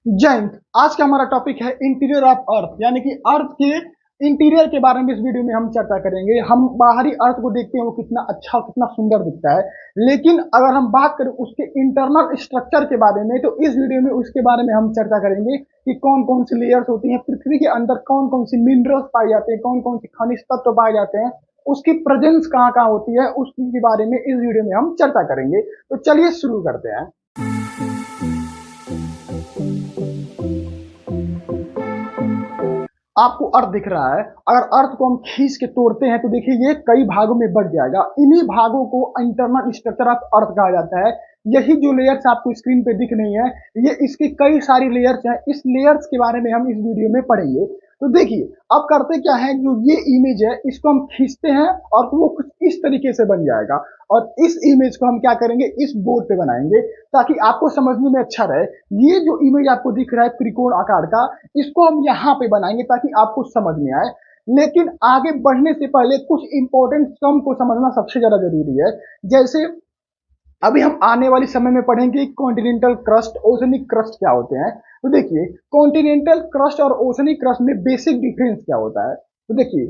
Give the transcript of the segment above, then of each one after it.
जय हिंद। आज का हमारा टॉपिक है इंटीरियर ऑफ अर्थ, यानी कि अर्थ के इंटीरियर के बारे में इस वीडियो में हम चर्चा करेंगे। हम बाहरी अर्थ को देखते हैं वो कितना अच्छा और कितना सुंदर दिखता है, लेकिन अगर हम बात करें उसके इंटरनल स्ट्रक्चर के बारे में तो इस वीडियो में उसके बारे में हम चर्चा करेंगे कि कौन कौन सी लेयर्स होती हैं पृथ्वी के अंदर, कौन कौन सी मिनरल्स पाए जाते हैं, कौन कौन सी खनिज तत्व पाए जाते हैं, उसकी प्रेजेंस कहाँ कहाँ होती है, उसके बारे में इस वीडियो में हम चर्चा करेंगे। तो चलिए शुरू करते हैं। आपको अर्थ दिख रहा है, अगर अर्थ को हम खींच के तोड़ते हैं तो देखिए ये कई भागों में बढ़ जाएगा। इन्हीं भागों को इंटरनल स्ट्रक्चर ऑफ अर्थ कहा जाता है। यही जो लेयर्स आपको स्क्रीन पे दिख रही हैं, ये इसकी कई सारी लेयर्स हैं। इस लेयर्स के बारे में हम इस वीडियो में पढ़ेंगे। तो देखिए अब करते क्या है, जो ये इमेज है इसको हम खींचते हैं और वो कुछ इस तरीके से बन जाएगा, और इस इमेज को हम क्या करेंगे, इस बोर्ड पे बनाएंगे ताकि आपको समझने में अच्छा रहे। ये जो इमेज आपको दिख रहा है त्रिकोण आकार का, इसको हम यहाँ पे बनाएंगे ताकि आपको समझ में आए। लेकिन आगे बढ़ने से पहले कुछ इंपॉर्टेंट टर्म को समझना सबसे ज्यादा जरूरी है। जैसे अभी हम आने वाले समय में पढ़ेंगे कॉन्टिनेंटल क्रस्ट, ओशनिक क्रस्ट क्या होते हैं। तो देखिए कॉन्टिनेंटल क्रस्ट और ओशनिक क्रस्ट में बेसिक डिफरेंस क्या होता है। तो देखिए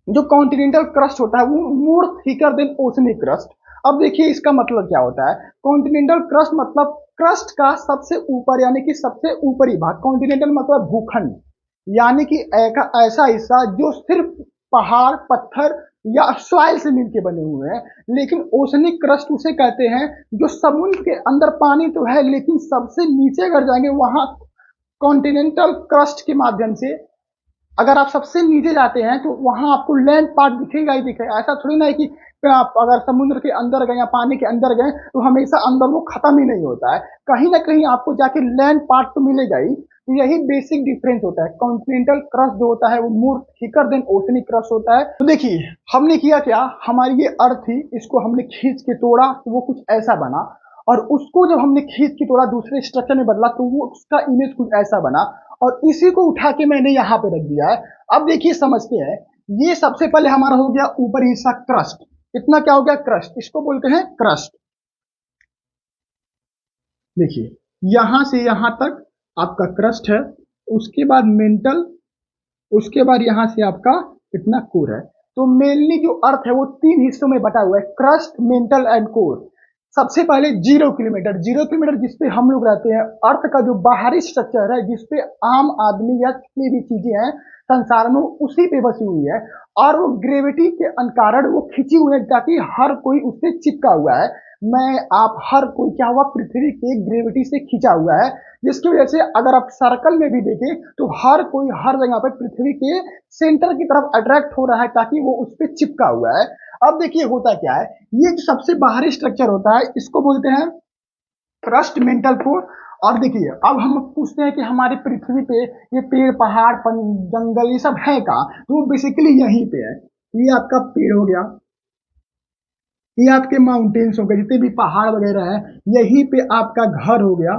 जो कॉन्टिनेंटल क्रस्ट होता है वो मोर थिकर देन ओशनिक क्रस्ट। अब देखिए इसका मतलब क्या होता है। कॉन्टिनेंटल क्रस्ट मतलब क्रस्ट का सबसे ऊपर, यानी कि सबसे ऊपरी भाग। कॉन्टिनेंटल मतलब भूखंड, यानी कि ऐसा हिस्सा जो सिर्फ पहाड़, पत्थर या सॉइल से मिलके बने हुए हैं। लेकिन ओशनिक क्रस्ट उसे कहते हैं जो समुद्र के अंदर पानी तो है लेकिन सबसे नीचे अगर जाएंगे वहां कॉन्टिनेंटल क्रस्ट के माध्यम से अगर आप सबसे नीचे जाते हैं तो वहां आपको लैंड पार्ट दिखेगा ही दिखेगा। ऐसा थोड़ी ना है कि आप अगर समुद्र के अंदर गए या पानी के अंदर गए तो हमेशा अंदर वो खत्म ही नहीं होता है, कहीं ना कहीं आपको जाके लैंड पार्ट तो मिलेगा ही। तो यही बेसिक डिफरेंस होता है। कॉन्टिनेंटल क्रस्ट जो होता है वो मोर थिकर देन ओशनिक क्रस्ट होता है। तो देखिए हमने किया क्या, हमारी ये अर्थ थी, इसको हमने खींच के तोड़ा तो वो कुछ ऐसा बना, और उसको जब हमने खींच के तोड़ा दूसरे स्ट्रक्चर में बदला तो वो उसका इमेज कुछ ऐसा बना, और इसी को उठा के मैंने यहाँ पे रख दिया है। अब देखिए समझते हैं। ये सबसे पहले हमारा हो गया ऊपरी हिस्सा क्रस्ट। इतना क्या हो गया, क्रस्ट, इसको बोलते हैं क्रस्ट। देखिए यहां से यहां तक आपका क्रस्ट है, उसके बाद मेंटल, उसके बाद यहां से आपका इतना कोर है। तो मेनली जो अर्थ है वो तीन हिस्सों में बटा हुआ है, क्रस्ट, मेंटल एंड कोर। सबसे पहले 0 किलोमीटर, 0 किलोमीटर जिसपे हम लोग रहते हैं, अर्थ का जो बाहरी स्ट्रक्चर है जिसपे आम आदमी या जितनी भी चीजें हैं संसार में उसी पे बसी हुई है, और वो ग्रेविटी के कारण वो खिंची हुई है ताकि हर कोई उससे चिपका हुआ है। मैं आप हर कोई क्या हुआ, पृथ्वी के ग्रेविटी से खिंचा हुआ है, जिसकी वजह से अगर आप सर्कल में भी देखें तो हर कोई हर जगह पे पृथ्वी के सेंटर की तरफ अट्रैक्ट हो रहा है ताकि वो उस पर चिपका हुआ है। अब देखिए होता क्या है, ये जो सबसे बाहरी स्ट्रक्चर होता है इसको बोलते हैं क्रस्ट, मेंटल कोर। और देखिए अब हम पूछते हैं कि हमारी पृथ्वी पे ये पेड़, पहाड़, जंगल ये सब है कहाँ, तो वो बेसिकली यहीं पे है। ये आपका पेड़ हो गया, ये आपके माउंटेन्स हो गए, जितने भी पहाड़ वगैरह है, यहीं पे आपका घर हो गया।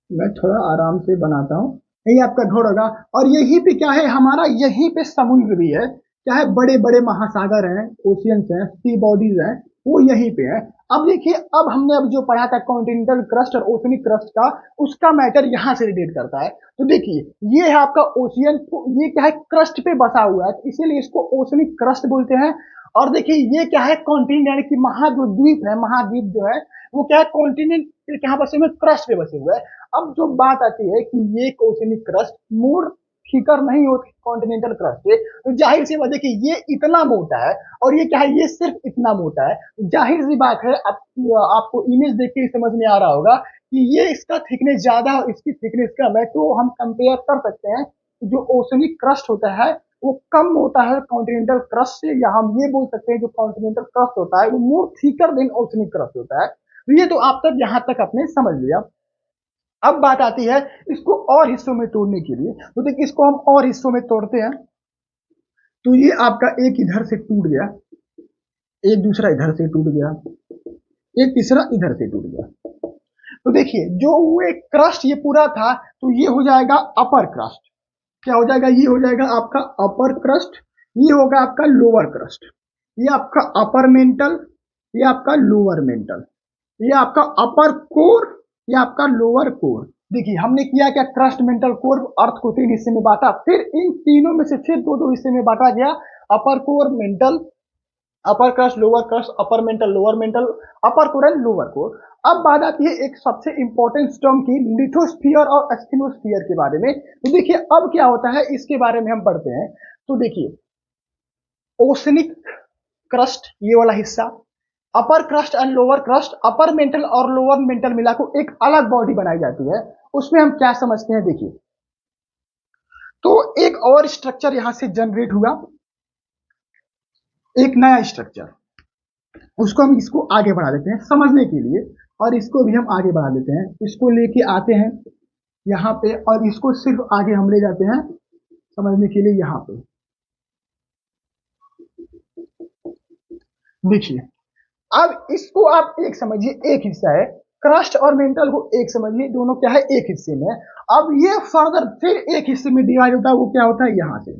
मैं थोड़ा आराम से बनाता हूँ। यही आपका घर होगा, और यहीं पे क्या है हमारा, यहीं पे समुद्र भी है। क्या है, बड़े बड़े महासागर हैं, ओशियंस हैं, सी बॉडीज हैं, वो यहीं पे है। अब देखिए अब हमने अब जो पढ़ा था कॉन्टिनेंटल क्रस्ट और ओशनिक क्रस्ट का, उसका मैटर यहाँ से रिलेट करता है। तो देखिए ये है आपका ओशियन, तो ये क्या है, क्रस्ट पे बसा हुआ है, तो इसीलिए इसको ओशनिक क्रस्ट बोलते हैं। और देखिए ये क्या है, कॉन्टिनेंट यानी कि जो द्वीप है, महाद्वीप जो है वो क्या है, कॉन्टिनेंट पे क्या बसे हुए, क्रस्ट पे बसे हुए हैं। अब जो बात आती है कि ये ओशनिक क्रस्ट मोर थिकर नहीं होती कॉन्टिनेंटल क्रस्ट से, तो जाहिर सी बात है कि ये इतना मोटा है, और ये क्या है, ये सिर्फ इतना मोटा है। तो जाहिर सी बात है आपको इमेज देख के ही समझ में आ रहा होगा कि ये इसका थिकनेस ज्यादा और इसकी थिकनेस कम है। तो हम कंपेयर कर सकते हैं कि जो ओशनिक क्रस्ट होता है वो कम होता है कॉन्टिनेंटल क्रस्ट से, या हम ये बोल सकते हैं जो कॉन्टिनेंटल क्रस्ट होता है वो मोर थिकर देन ओशनिक क्रस्ट होता है। तो ये तो आप तक यहां तक आपने समझ लिया। अब बात आती है इसको और हिस्सों में तोड़ने के लिए। तो देखिए इसको हम और हिस्सों में तोड़ते हैं। तो ये आपका एक इधर से टूट गया, एक दूसरा इधर से टूट गया, एक तीसरा इधर से टूट गया। तो देखिए जो वो एक क्रस्ट ये पूरा था, तो ये हो जाएगा अपर क्रस्ट। क्या हो जाएगा, ये हो जाएगा आपका अपर क्रस्ट, ये होगा आपका लोअर क्रस्ट, ये आपका अपर मेंटल, ये आपका लोअर मेंटल। ये आपका अपर कोर, ये आपका लोअर कोर। देखिए हमने किया क्या, क्रस्ट, मेंटल, कोर, अर्थ को 3 हिस्से में बांटा, फिर इन तीनों में से फिर दो दो हिस्से में बांटा गया, upper core, mantle, upper crust, lower crust, upper mantle, lower mantle, upper core and lower core. अब बात आती है एक सबसे इंपॉर्टेंट टर्म की, लिथोस्फीयर और एस्थिनोस्फीयर के बारे में। तो देखिए अब क्या होता है इसके बारे में हम पढ़ते हैं। तो देखिए ओशनिक क्रस्ट, ये वाला हिस्सा, upper crust and lower crust, upper mantle और लोअर मेंटल मिला को एक अलग बॉडी बनाई जाती है। उसमें हम क्या समझते हैं, देखिए तो एक और स्ट्रक्चर यहां से जनरेट हुआ, एक नया स्ट्रक्चर, उसको हम इसको आगे बढ़ा देते हैं समझने के लिए, और इसको भी हम आगे बढ़ा देते हैं, इसको लेके आते हैं यहाँ पे, और इसको सिर्फ आगे हम ले जाते हैं समझने के लिए यहाँ पे। देखिए अब इसको आप एक समझिए, एक हिस्सा है, क्रस्ट और मेंटल को एक समझिए, दोनों क्या है एक हिस्से में। अब ये फर्दर फिर एक हिस्से में डिवाइड होता है, वो क्या होता है यहां से।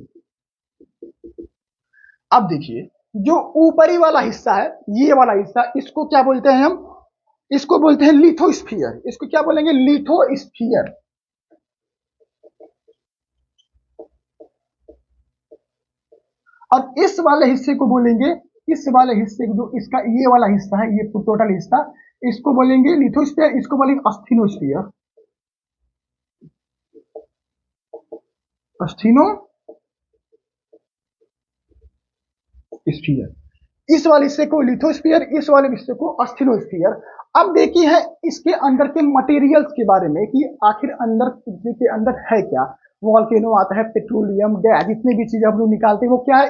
अब देखिए जो ऊपरी वाला हिस्सा है, ये वाला हिस्सा, इसको क्या बोलते हैं हम, इसको बोलते हैं लिथोस्फीयर। इसको क्या बोलेंगे, लिथोस्फीयर। और इस वाले हिस्से को बोलेंगे, इस वाले हिस्से को, जो इसका ये वाला हिस्सा है, ये टोटल हिस्सा, इसको बोलेंगे लिथोस्फीयर, इसको बोलेंगे अस्थिनोस्फीयर। अस्थिनोस्फीयर, इस वाले हिस्से को लिथोस्फीयर, इस वाले हिस्से को अस्थिनोस्फीयर। अब देखिए है इसके अंदर के मटेरियल्स के बारे में कि आखिर अंदर पृथ्वी के अंदर है क्या। वॉल्केनो आता है, पेट्रोलियम, गैस, जितनी भी चीजें हम लोग निकालते हैं वो क्या है,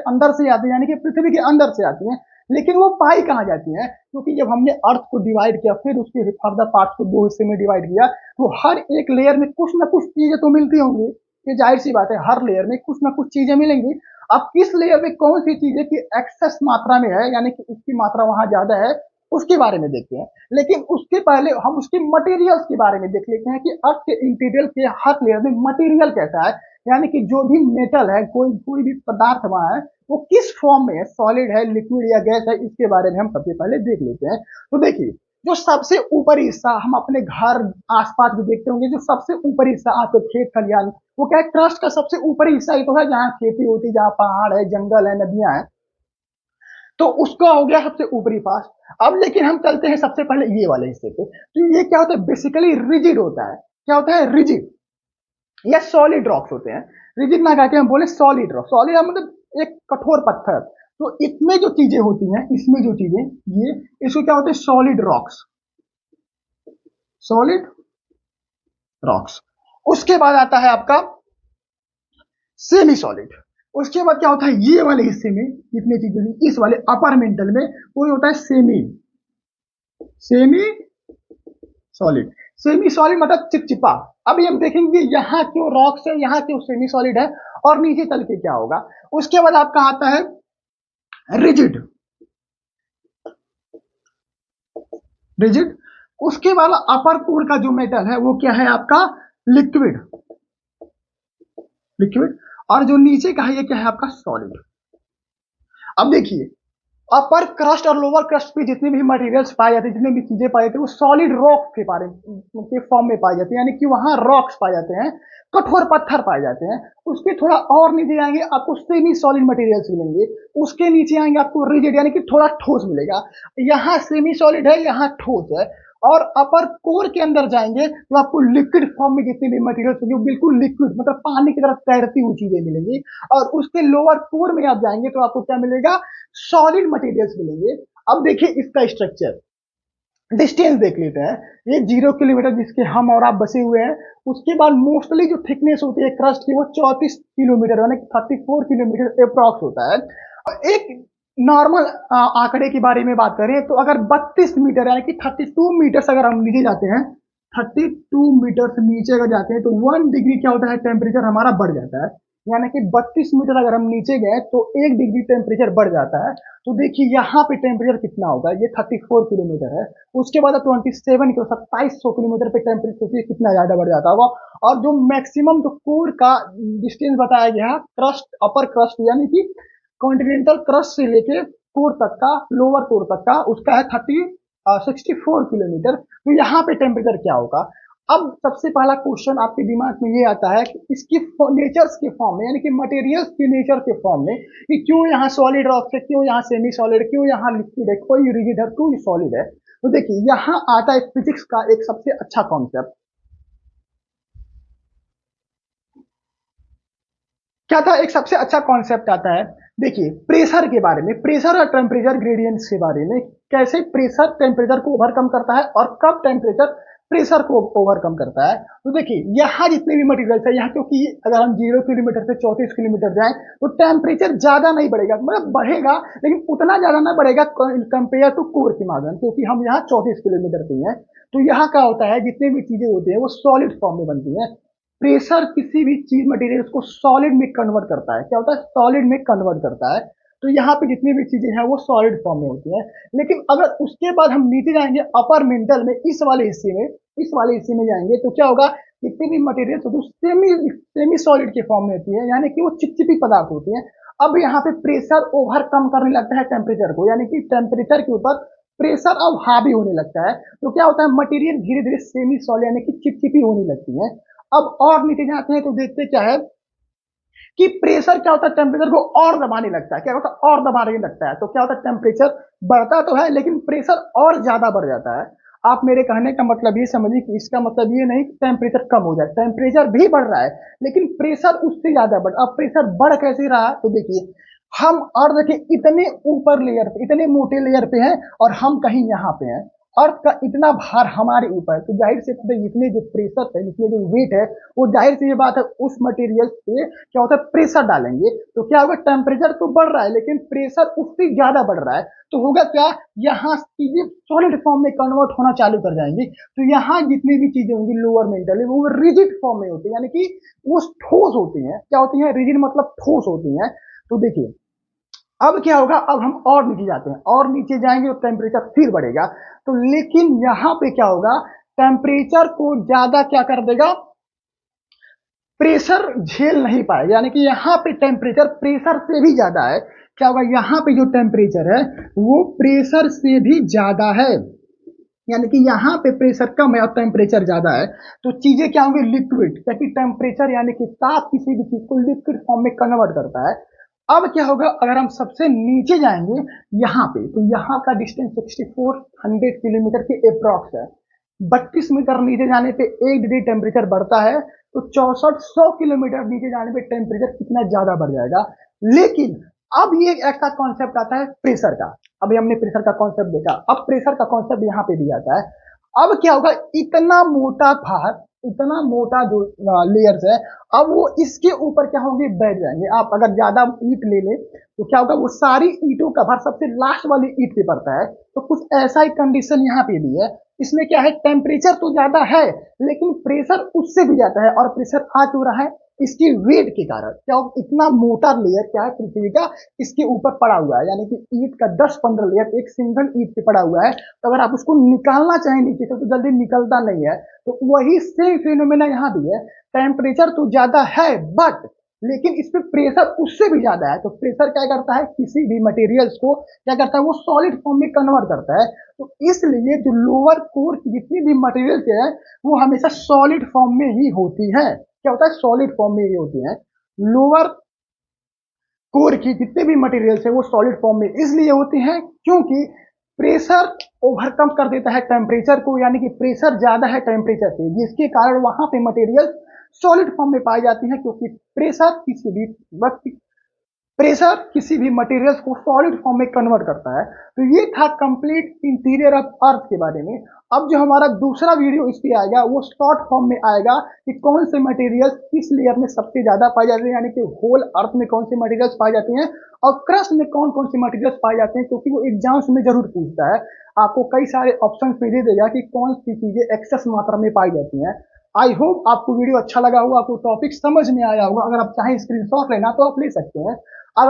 अंदर से आती है, यानी कि पृथ्वी के अंदर से आती है। लेकिन वो पाई कहाँ जाती है, क्योंकि जब हमने अर्थ को डिवाइड किया, फिर उसके फर्दर पार्ट्स को दो हिस्से में डिवाइड किया, तो हर एक लेयर में कुछ ना कुछ चीजें तो मिलती होंगी। ये जाहिर सी बात है, हर लेयर में कुछ ना कुछ चीजें मिलेंगी। अब किस लेयर में कौन सी चीजें की एक्सेस मात्रा में है, यानी कि उसकी मात्रा वहां ज्यादा है, उसके बारे में देखते हैं। लेकिन उसके पहले हम उसके मटेरियल्स के बारे में देख लेते हैं कि अर्थ के इंटीरियर के हर लेयर में मटेरियल कैसा है, यानी कि जो भी मेटल है, कोई कोई भी पदार्थ वहां है, वो किस फॉर्म में है, सॉलिड है, लिक्विड या गैस है, इसके बारे में हम सबसे पहले देख लेते हैं। तो देखिए जो सबसे ऊपरी हिस्सा, हम अपने घर आसपास भी देखते होंगे, जो सबसे ऊपरी हिस्सा आपके खेत खलियान, वो क्या है, क्रस्ट का सबसे ऊपरी हिस्सा ही तो है, जहाँ खेती होती है, जहाँ पहाड़ है, जंगल है, नदियां हैं, तो उसका हो गया सबसे ऊपरी पास। अब लेकिन हम चलते हैं सबसे पहले ये वाले हिस्से पे। तो ये क्या होता है, बेसिकली रिजिड होता है। क्या होता है, रिजिड या सॉलिड रॉक्स होते हैं। रिजिड ना कहते हैं, हम बोले सॉलिड रॉक, सॉलिड मतलब एक कठोर पत्थर। तो इसमें जो चीजें होती हैं, इसमें जो चीजें, ये इसको क्या होते हैं, सॉलिड रॉक्स, सॉलिड रॉक्स। उसके बाद आता है आपका सेमी सॉलिड। उसके बाद क्या होता है, ये वाले हिस्से में जितनी चीजें, इस वाले अपर मेंटल में वो होता है semi, semi solid. Semi solid मतलब चिपचिपा। अभी हम देखेंगे यहाँ क्यों रॉक्स है, यहाँ क्यों सेमी सॉलिड है, और नीचे चल के क्या होगा। उसके बाद आपका आता है रिजिड, रिजिड। उसके बाद अपर कोर का जो मेटल है वो क्या है आपका, लिक्विड, लिक्विड। और जो नीचे का है ये क्या है आपका, सॉलिड। अब देखिए अपर क्रस्ट और लोअर क्रस्ट पे जितने भी मटेरियल्स पाए जाते हैं, जितने भी चीजें पाई जाती है, वो सॉलिड रॉक के बारे के फॉर्म में पाए जाते हैं, यानी कि वहां रॉक्स पाए जाते हैं, कठोर पत्थर पाए जाते हैं। उसके थोड़ा और नीचे आएंगे आपको सेमी सॉलिड मटेरियल्स मिलेंगे। उसके नीचे आएंगे आपको रिजिड, यानी कि थोड़ा ठोस मिलेगा। यहाँ सेमी सॉलिड है, यहाँ ठोस है। और अपर कोर के अंदर जाएंगे तो आपको लिक्विड फॉर्म में जितने भी मटेरियल्स होंगे वो बिल्कुल लिक्विड, मतलब पानी की तरह तैरती हुई चीजें मिलेंगी। और उसके लोअर कोर में आप जाएंगे तो आपको क्या मिलेगा, सॉलिड मटेरियल्स मिलेंगे। अब देखिए इसका स्ट्रक्चर, डिस्टेंस देख लेते हैं। ये 0 किलोमीटर जिसके हम और आप बसे हुए हैं, उसके बाद मोस्टली जो थिकनेस होती है क्रस्ट की वो 34 किलोमीटर, यानी 34 किलोमीटर अप्रॉक्स होता है। एक नॉर्मल आंकड़े के बारे में बात करें तो अगर 32 मीटर, यानी कि 32 मीटर अगर हम नीचे जाते हैं, 32 मीटर से नीचे अगर जाते हैं तो 1 डिग्री क्या होता है, टेम्परेचर हमारा बढ़ जाता है। यानी कि 32 मीटर अगर हम नीचे गए तो 1 डिग्री टेम्परेचर बढ़ जाता है। तो देखिए यहाँ पे टेम्परेचर कितना होगा, ये 34 किलोमीटर है। उसके बाद 27 के 2700 किलोमीटर पे टेम्परेचर कितना ज्यादा बढ़ जाता होगा। और जो मैक्सिमम जो कोर का डिस्टेंस बताया गया है, क्रस्ट, अपर क्रस्ट यानी कि कॉन्टिनेंटल क्रस्ट से लेके कोर तक का, लोअर कोर तक का, उसका है 64 किलोमीटर। तो यहाँ पे टेम्परेचर क्या होगा? अब सबसे पहला क्वेश्चन आपके दिमाग में ये आता है कि इसकी नेचर्स के फॉर्म में, यानी कि मटेरियल्स के नेचर के फॉर्म में, कि क्यों यहाँ सॉलिड रॉक है, क्यों यहाँ सेमी सॉलिड, क्यों यहाँ लिक्विड है, कोई रिजिड है, क्यों सॉलिड है। तो देखिए यहाँ आता है फिजिक्स का एक सबसे अच्छा कॉन्सेप्ट। क्या था? एक सबसे अच्छा कॉन्सेप्ट आता है, देखिए प्रेशर के बारे में, प्रेशर और टेम्परेचर ग्रेडियंट्स के बारे में, कैसे प्रेशर टेम्परेचर को ओवरकम करता है और कब टेम्परेचर प्रेशर को ओवरकम करता है। तो देखिए यहाँ जितने भी मटेरियल है यहाँ, क्योंकि अगर हम 0 किलोमीटर से 34 किलोमीटर जाएं तो टेम्परेचर ज्यादा नहीं बढ़ेगा, मतलब बढ़ेगा लेकिन उतना ज्यादा ना बढ़ेगा कंपेयर टू कोर के माध्यम, क्योंकि हम यहाँ 34 किलोमीटर पे हैं। तो यहाँ क्या होता है, जितने भी चीजें होती है वो सॉलिड फॉर्म में बनती है। प्रेशर किसी भी चीज मटेरियल को सॉलिड में कन्वर्ट करता है। क्या होता है? सॉलिड में कन्वर्ट करता है। तो यहाँ पे जितनी भी चीजें हैं वो सॉलिड फॉर्म में होती हैं। लेकिन अगर उसके बाद हम नीचे जाएंगे अपर मेंटल में, इस वाले हिस्से में जाएंगे तो क्या होगा, जितनी भी मटेरियल होती है सेमी सेमी सॉलिड के फॉर्म में होती है, यानी कि वो चिपचिपी पदार्थ होती है। अब यहाँ पे प्रेशर ओवरकम करने लगता है टेम्परेचर को, यानी कि टेम्परेचर के ऊपर प्रेशर अब हावी होने लगता है। तो क्या होता है, मटेरियल धीरे धीरे सेमी सॉलिड यानी कि चिपचिपी होने लगती है। अब और नीचे जाते हैं तो देखते क्या है कि प्रेशर क्या होता है, टेम्परेचर को और दबाने लगता है। क्या होता है? और दबाने लगता है। तो क्या होता है, टेम्परेचर बढ़ता तो है लेकिन प्रेशर और ज्यादा बढ़ जाता है। आप मेरे कहने का मतलब ये समझिए कि इसका मतलब ये नहीं कि टेम्परेचर कम हो जाए, टेम्परेचर भी बढ़ रहा है लेकिन प्रेशर उससे ज्यादा बढ़। अब प्रेशर बढ़ कैसे रहा, तो देखिए हम अर्थ के इतने ऊपर लेयर पे, इतने मोटे लेयर पे हैं और हम कहीं यहाँ पे हैं। अर्थ का इतना भार हमारे ऊपर है, तो जाहिर सी बात है जितने जो प्रेशर है, जितने जो वेट है, वो जाहिर सी बात है उस मटेरियल पे क्या होता है, प्रेशर डालेंगे। तो क्या होगा, टेम्परेचर तो बढ़ रहा है लेकिन प्रेशर उससे ज्यादा बढ़ रहा है। तो होगा क्या, यहाँ चीजें सॉलिड फॉर्म में कन्वर्ट होना चालू कर जाएंगी। तो यहाँ जितनी भी चीजें होंगी लोअर मेंटली वो रिजिड फॉर्म में होती है, यानी कि वो ठोस होती हैं। क्या होती है? रिजिड मतलब ठोस होती हैं। तो देखिए अब क्या होगा, अब हम और नीचे जाते हैं, और नीचे जाएंगे तो टेम्परेचर फिर बढ़ेगा। तो लेकिन यहां पे क्या होगा, टेम्परेचर को ज्यादा क्या कर देगा, प्रेशर झेल नहीं पाएगा, यानी कि यहाँ पे टेम्परेचर प्रेशर से भी ज्यादा है। क्या होगा, यहाँ पे जो टेम्परेचर है वो प्रेशर से भी ज्यादा है, यानी कि यहाँ पे प्रेशर कम है और टेम्परेचर ज्यादा है। तो चीजें क्या होंगी, लिक्विड, क्योंकि टेम्परेचर यानी कि ताप किसी भी चीज को लिक्विड फॉर्म में कन्वर्ट करता है। अब क्या होगा, अगर हम सबसे नीचे जाएंगे यहाँ पे, तो यहाँ का डिस्टेंस 6400 किलोमीटर के अप्रॉक्स है। 32 मीटर नीचे जाने पे 1 डिग्री टेम्परेचर बढ़ता है। तो 6400 किलोमीटर नीचे जाने पे टेम्परेचर कितना ज्यादा बढ़ जाएगा। लेकिन अब ये ऐसा कॉन्सेप्ट आता है प्रेशर का। अभी हमने प्रेशर का कॉन्सेप्ट देखा, अब प्रेशर का कॉन्सेप्ट यहाँ पे भी आता है। अब क्या होगा, इतना मोटा भार, इतना मोटा जो लेयर्स है, अब वो इसके ऊपर क्या होंगे, बैठ जाएंगे। आप अगर ज्यादा ईट ले ले तो क्या होगा, वो सारी ईटों का भार सबसे लास्ट वाली ईट पे पड़ता है। तो कुछ ऐसा ही कंडीशन यहाँ पे भी है। इसमें क्या है, टेम्परेचर तो ज्यादा है लेकिन प्रेशर उससे भी ज्यादा है। और प्रेशर आ क्यों रहा है, इसकी वेट के कारण। क्या होगा, इतना मोटा लेयर क्या है पृथ्वी का, इसके ऊपर पड़ा हुआ है, यानी कि ईट का 10-15 लेयर एक सिंगल ईट पे पड़ा हुआ है। तो अगर आप उसको निकालना चाहें नीचे से तो जल्दी निकलता नहीं है। तो वही सेम फिनोमेना यहाँ भी है, टेम्परेचर तो ज्यादा है बट लेकिन इस पे प्रेशर उससे भी ज्यादा है। तो प्रेशर क्या करता है, किसी भी मटेरियल्स को क्या करता है, वो सॉलिड फॉर्म में कन्वर्ट करता है। तो इसलिए जो लोअर कोर की जितनी भी मटेरियल्स है वो हमेशा सॉलिड फॉर्म में ही होती है। क्या होता है, सॉलिड फॉर्म में ही होती है। लोअर कोर की जितने भी मटेरियल्स है वो सॉलिड फॉर्म में इसलिए होती हैं क्योंकि प्रेशर ओवरकम कर देता है टेम्परेचर को, यानी कि प्रेशर ज्यादा है टेम्परेचर से, जिसके कारण वहां पे मटेरियल सॉलिड फॉर्म में पाई जाती है। क्योंकि प्रेशर किसी भी वक्त, प्रेशर किसी भी मटेरियल्स को सॉलिड फॉर्म में कन्वर्ट करता है। तो ये था कंप्लीट इंटीरियर ऑफ अर्थ के बारे में। अब जो हमारा दूसरा वीडियो इस पे आएगा वो शॉर्ट फॉर्म में आएगा कि कौन से मटेरियल्स किस लेयर में सबसे ज्यादा पाए जाते हैं, यानी कि होल अर्थ में कौन से मटेरियल्स पाए जाते हैं और क्रस्ट में कौन कौन से मटेरियल्स पाए जाते हैं, क्योंकि वो एग्जाम्स में जरूर पूछता है। आपको कई सारे ऑप्शन पे दे देगा कि कौन सी चीजें एक्सेस मात्रा में पाई जाती हैं। आई होप आपको वीडियो अच्छा लगा होगा, आपको टॉपिक समझ में आया होगा। अगर आप चाहें स्क्रीनशॉट लेना तो आप ले सकते हैं। अगर